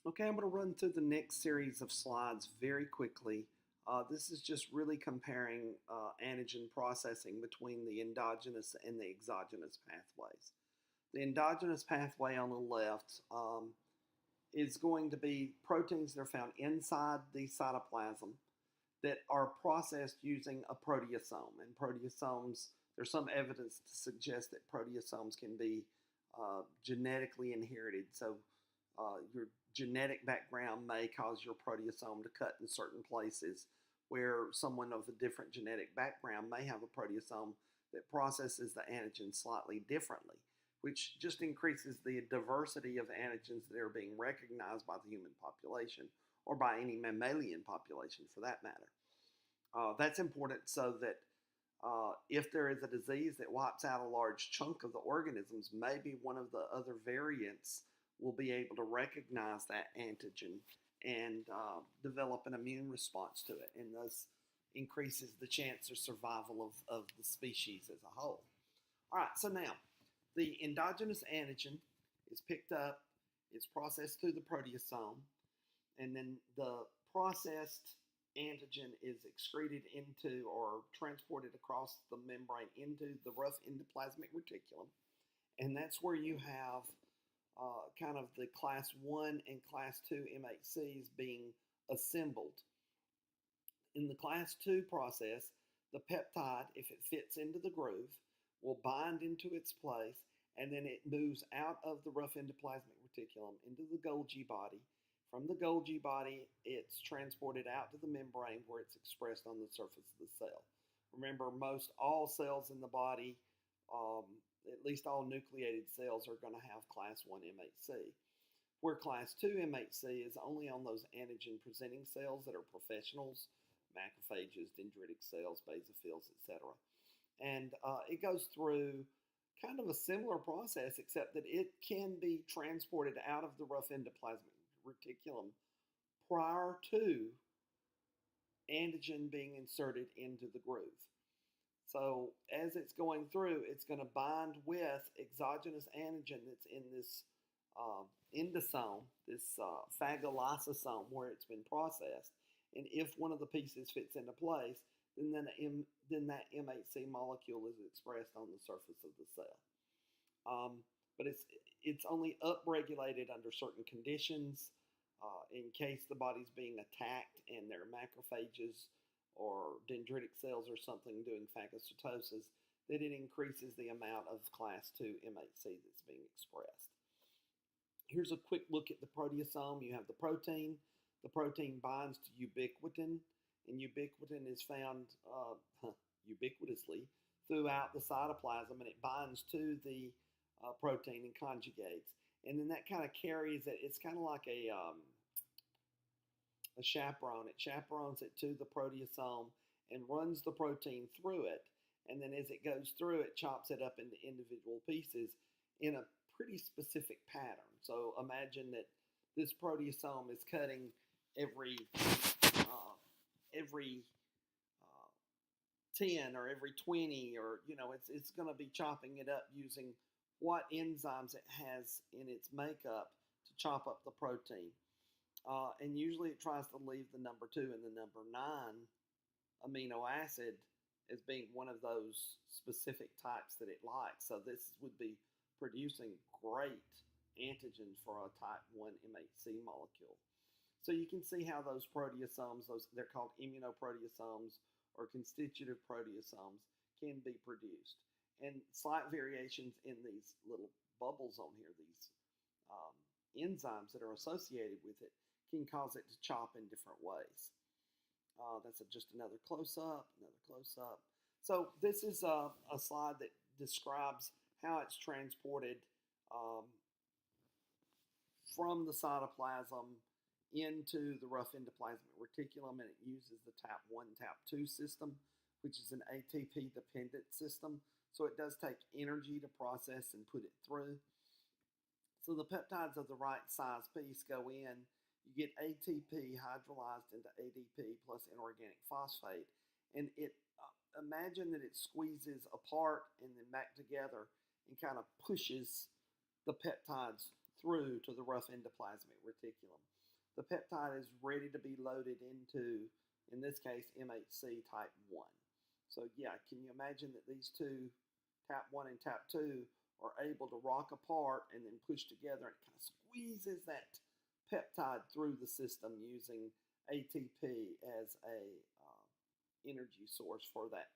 Okay, I'm going to run through the next series of slides very quickly. This is just really comparing antigen processing between the endogenous and the exogenous pathways. The endogenous pathway on the left is going to be proteins that are found inside the cytoplasm that are processed using a proteasome. And proteasomes, there's some evidence to suggest that proteasomes can be genetically inherited. So your genetic background may cause your proteasome to cut in certain places where someone of a different genetic background may have a proteasome that processes the antigen slightly differently, which just increases the diversity of antigens that are being recognized by the human population or by any mammalian population for that matter. That's important so that if there is a disease that wipes out a large chunk of the organisms, maybe one of the other variants will be able to recognize that antigen and develop an immune response to it, and thus increases the chance of survival of the species as a whole. All right, so now the endogenous antigen is picked up, it's processed through the proteasome, and then the processed antigen is excreted into or transported across the membrane into the rough endoplasmic reticulum. And that's where you have kind of the class 1 and class 2 MHCs being assembled. In the class 2 process, the peptide, if it fits into the groove, will bind into its place, and then it moves out of the rough endoplasmic reticulum into the Golgi body. From the Golgi body, it's transported out to the membrane where it's expressed on the surface of the cell. Remember, most all cells in the body, at least all nucleated cells, are going to have class 1 MHC, where class 2 MHC is only on those antigen-presenting cells that are professionals, macrophages, dendritic cells, basophils, etc. And it goes through kind of a similar process, except that it can be transported out of the rough endoplasmic reticulum prior to antigen being inserted into the groove. So as it's going through, it's going to bind with exogenous antigen that's in this endosome, this phagolysosome where it's been processed. And if one of the pieces fits into place, then that MHC molecule is expressed on the surface of the cell. But it's only upregulated under certain conditions. In case the body's being attacked and there are macrophages or dendritic cells or something doing phagocytosis, that it increases the amount of class 2 MHC that's being expressed. Here's a quick look at the proteasome. You have the protein. The protein binds to ubiquitin, and ubiquitin is found ubiquitously throughout the cytoplasm, and it binds to the protein and conjugates. And then that kind of carries it. It's kind of like a chaperone. It chaperones it to the proteasome and runs the protein through it. And then as it goes through, it chops it up into individual pieces in a pretty specific pattern. So imagine that this proteasome is cutting every 10 or every 20, or it's going to be chopping it up using what enzymes it has in its makeup to chop up the protein. And usually it tries to leave the number 2 and the number 9 amino acid as being one of those specific types that it likes. So this would be producing great antigen for a type 1 MHC molecule. So you can see how those proteasomes, they're called immunoproteasomes or constitutive proteasomes, can be produced. And slight variations in these little bubbles on here, these enzymes that are associated with it, can cause it to chop in different ways. That's just another close-up, So this is a slide that describes how it's transported from the cytoplasm into the rough endoplasmic reticulum, and it uses the TAP1, TAP2 system, which is an ATP-dependent system. So it does take energy to process and put it through. So the peptides of the right size piece go in. You get ATP hydrolyzed into ADP plus inorganic phosphate. And imagine that it squeezes apart and then back together and kind of pushes the peptides through to the rough endoplasmic reticulum. The peptide is ready to be loaded into, in this case, MHC type 1. So yeah, can you imagine that these two, tap 1 and tap 2, are able to rock apart and then push together, and it kind of squeezes that peptide through the system using ATP as a energy source for that